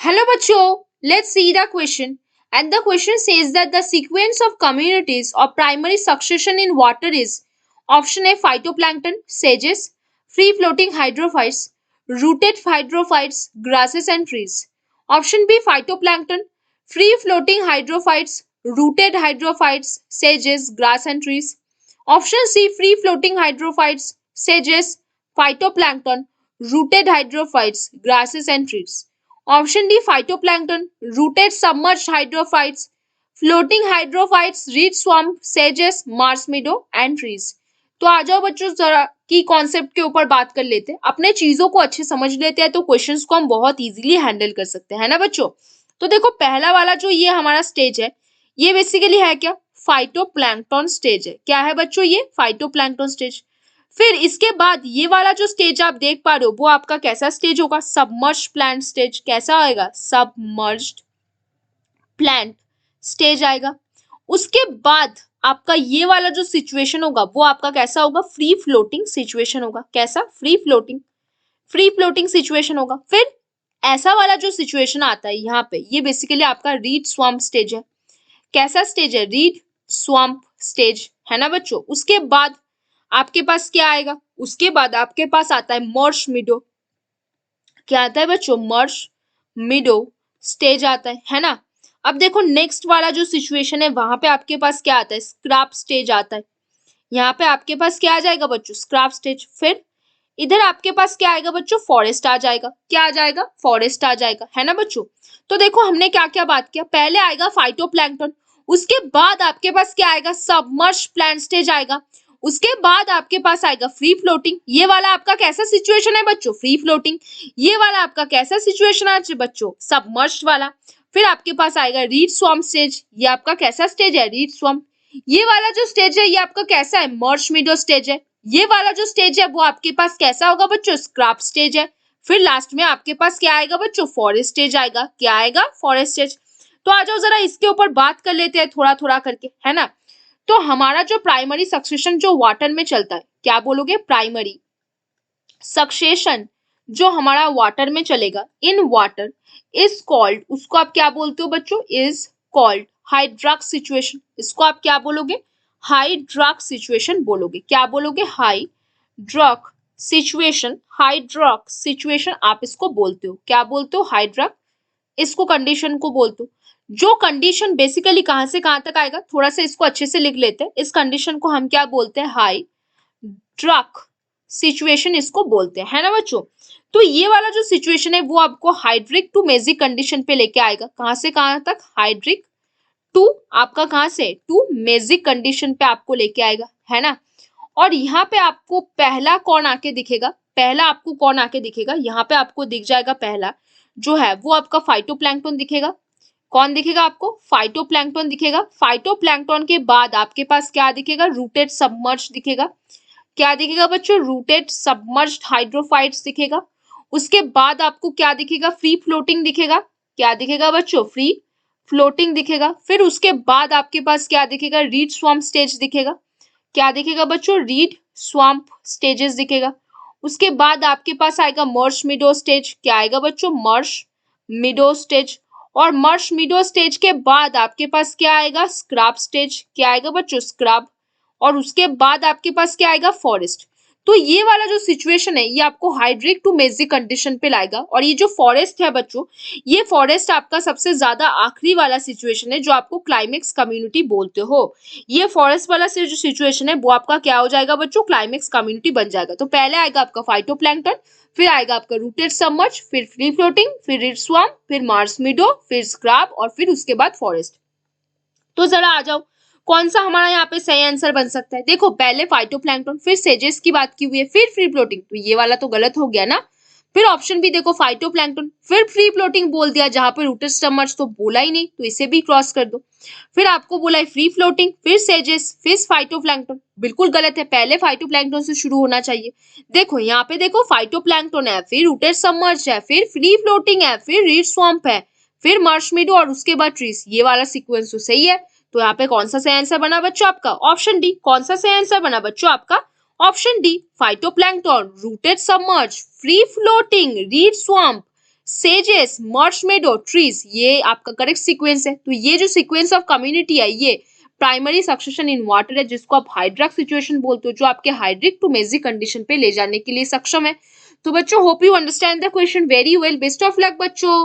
Hello bachcho, let's see the question. And the question says that the sequence of communities of primary succession in water is option A phytoplankton, sages, free floating hydrophytes, rooted hydrophytes, grasses and trees. Option B phytoplankton, free floating hydrophytes, rooted hydrophytes, sages, grass and trees. Option C free floating hydrophytes, sages, phytoplankton, rooted hydrophytes, grasses and trees. Option D phytoplankton, rooted submerged hydrophytes, floating hydrophytes, reed swamp, sages, Mars meadow and trees. तो आ जाओ बच्चों जरा की concept के ऊपर बात कर लेते हैं, अपने चीजों को अच्छे समझ लेते हैं तो क्वेश्चंस को हम बहुत इजीली हैंडल कर सकते हैं ना बच्चों। तो देखो पहला वाला जो ये हमारा स्टेज है ये बेसिकली है क्या, फाइटोप्लैंक्टन स्टेज है। क्या है बच्चों, ये फाइटोप्लैंक्टन स्टेज। फिर इसके बाद ये वाला जो स्टेज आप देख पा रहे हो वो आपका कैसा स्टेज होगा, सबमर्ज्ड प्लांट स्टेज। कैसा आएगा, सबमर्ज्ड प्लांट स्टेज आएगा। उसके बाद आपका ये वाला जो सिचुएशन होगा वो आपका कैसा होगा, फ्री फ्लोटिंग सिचुएशन होगा। कैसा, फ्री फ्लोटिंग सिचुएशन होगा। फिर ऐसा वाला जो सिचुएशन आता है यहाँ पे, ये बेसिकली आपका रीड स्वाम्प स्टेज है। कैसा स्टेज है, रीड स्वाम्प स्टेज है ना बच्चों। उसके बाद आपके पास क्या आएगा, उसके बाद आपके पास आता है मर्श मिडो। क्या आता है बच्चों, मर्श मिडो स्टेज आता है ना। अब देखो नेक्स्ट वाला जो सिचुएशन है वहां पे आपके पास क्या आता है, स्क्रैप स्टेज आता है। यहाँ पे आपके पास क्या आ जाएगा बच्चों, स्क्रैप स्टेज। फिर इधर आपके पास क्या आएगा बच्चों, फॉरेस्ट आ जाएगा। क्या आ जाएगा, फॉरेस्ट आ जाएगा है ना बच्चों। तो देखो हमने क्या क्या बात किया, पहले आएगा फाइटोप्लैंक्टन, उसके बाद आपके पास क्या आएगा, सबमर्ज्ड प्लांट स्टेज आएगा। उसके बाद आपके पास आएगा फ्री फ्लोटिंग। ये वाला आपका कैसा सिचुएशन है बच्चों, फ्री फ्लोटिंग। ये वाला आपका कैसा सिचुएशन है बच्चों, सबमर्ज्ड वाला। फिर आपके पास आएगा रीड स्वाम्प स्टेज। ये आपका कैसा स्टेज है, रीड स्वाम्प। ये वाला जो स्टेज है ये आपका कैसा है, मर्श मिडो स्टेज है। ये वाला जो स्टेज है वो आपके पास कैसा होगा बच्चों, स्क्रैप स्टेज है। फिर लास्ट में आपके पास क्या आएगा बच्चों, फॉरेस्ट स्टेज आएगा। क्या आएगा, फॉरेस्ट स्टेज। तो आ जाओ जरा इसके ऊपर बात कर लेते हैं थोड़ा थोड़ा करके, है ना। तो हमारा जो प्राइमरी सक्सेशन जो वाटर में चलता है, क्या बोलोगे, प्राइमरी सक्सेशन जो हमारा वाटर में चलेगा, इन वाटर इज कॉल्ड, उसको आप क्या बोलते हो बच्चों, इज कॉल्ड हाइड्रॉक सिचुएशन। इसको आप क्या बोलोगे, हाइड्रॉक सिचुएशन बोलोगे। क्या बोलोगे, हाइड्रॉक सिचुएशन। हाइड्रॉक सिचुएशन आप इसको बोलते हो, क्या बोलते हो, हाइड्रॉक। इसको कंडीशन को बोलते हो। जो कंडीशन बेसिकली कहां से कहां तक आएगा, थोड़ा सा इसको अच्छे से लिख लेते हैं। इस कंडीशन को हम क्या बोलते हैं, हाइड्रॉक सिचुएशन इसको बोलते हैं, है ना बच्चों। तो ये वाला जो सिचुएशन है वो आपको हाइड्रिक टू मेजिक कंडीशन पे लेके आएगा। कहां से कहां तक, हाइड्रिक टू आपका कहां से, टू मेजिक कंडीशन पे आपको लेके आएगा, है ना। और यहाँ पे आपको पहला कौन आके दिखेगा, पहला आपको कौन आके दिखेगा, यहाँ पे आपको दिख जाएगा पहला जो है वो आपका फाइटोप्लैंक्टन दिखेगा। कौन दिखेगा आपको, फाइटोप्लैंक्टन दिखेगा। फाइटोप्लैंक्टन के बाद आपके पास क्या दिखेगा, रूटेड सबमर्ज्ड दिखेगा। क्या दिखेगा बच्चों, रूटेड सबमर्ज्ड हाइड्रोफाइट्स दिखेगा। उसके बाद आपको क्या दिखेगा, फ्री फ्लोटिंग दिखेगा। क्या दिखेगा बच्चों, फ्री फ्लोटिंग दिखेगा। फिर उसके बाद आपके पास क्या दिखेगा, रीड स्वाम्प स्टेज दिखेगा। क्या दिखेगा बच्चों, रीड स्वाम्प स्टेजेस दिखेगा। उसके बाद आपके पास आएगा मर्श मिडो स्टेज। क्या आएगा बच्चों, मर्श मिडो स्टेज। और मर्श मिडो स्टेज के बाद आपके पास क्या आएगा, स्क्रैप स्टेज। क्या आएगा बच्चों, स्क्रैप। और उसके बाद आपके पास क्या आएगा, फॉरेस्ट। तो ये वाला जो सिचुएशन है ये आपको हाइड्रिक टू मेजिक कंडीशन पे लाएगा। और ये जो फॉरेस्ट है बच्चों, ये फॉरेस्ट आपका सबसे ज्यादा आखिरी वाला सिचुएशन है जो आपको क्लाइमेक्स कम्युनिटी बोलते हो। ये फॉरेस्ट वाला से जो सिचुएशन है वो आपका क्या हो जाएगा बच्चों, क्लाइमेक्स कम्युनिटी बन जाएगा। तो पहले आएगा आपका फाइटोप्लैंक्टन, फिर आएगा आपका रूटेड सबमर्ज, फिर फ्री फ्लोटिंग, फिर रीड स्वाम्प, फिर मार्स मिडो, फिर स्क्रैप और फिर उसके बाद फॉरेस्ट। तो जरा आ जाओ कौन सा हमारा यहाँ पे सही आंसर बन सकता है। देखो पहले फाइटोप्लैंक्टन, फिर सेजेस की बात की हुई है, फिर फ्री फ्लोटिंग, तो ये वाला तो गलत हो गया ना। फिर ऑप्शन भी देखो फाइटोप्लैंक्टन, फिर फ्री फ्लोटिंग बोल दिया, जहां पे रूटेड सबमर्ज तो बोला ही नहीं, तो इसे भी क्रॉस कर दो। फिर आपको बोला है फ्री फ्लोटिंग, फिर सेजेस, फिर फाइटोप्लैंक्टन, बिल्कुल गलत है। पहले फाइटोप्लैंक्टन से शुरू होना चाहिए। देखो यहाँ पे देखो फाइटोप्लैंक्टन है, फिर रूटेड सबमर्ज है, फिर फ्री फ्लोटिंग है, फिर रीड स्वाम्प है, फिर मार्श मिडो और उसके बाद ट्रीज। ये वाला सीक्वेंस तो सही है। तो यहाँ पे कौन सा सही आंसर बना बच्चों आपका, ऑप्शन डी। कौन सा सही आंसर बना बच्चों आपका, option D, phytoplankton, rooted submerge, free floating, reed swamp, सेजेस, मर्श मेडो, ट्रीज, ये आपका करेक्ट सीक्वेंस है। तो ये जो सीक्वेंस ऑफ कम्युनिटी है ये प्राइमरी सक्सेशन इन वाटर है, जिसको आप हाइड्रक सिचुएशन बोलते हो, जो आपके हाइड्रिक टू मेसिक कंडीशन पे ले जाने के लिए सक्षम है। तो बच्चों, hope you understand the question very well. Best of luck बच्चों।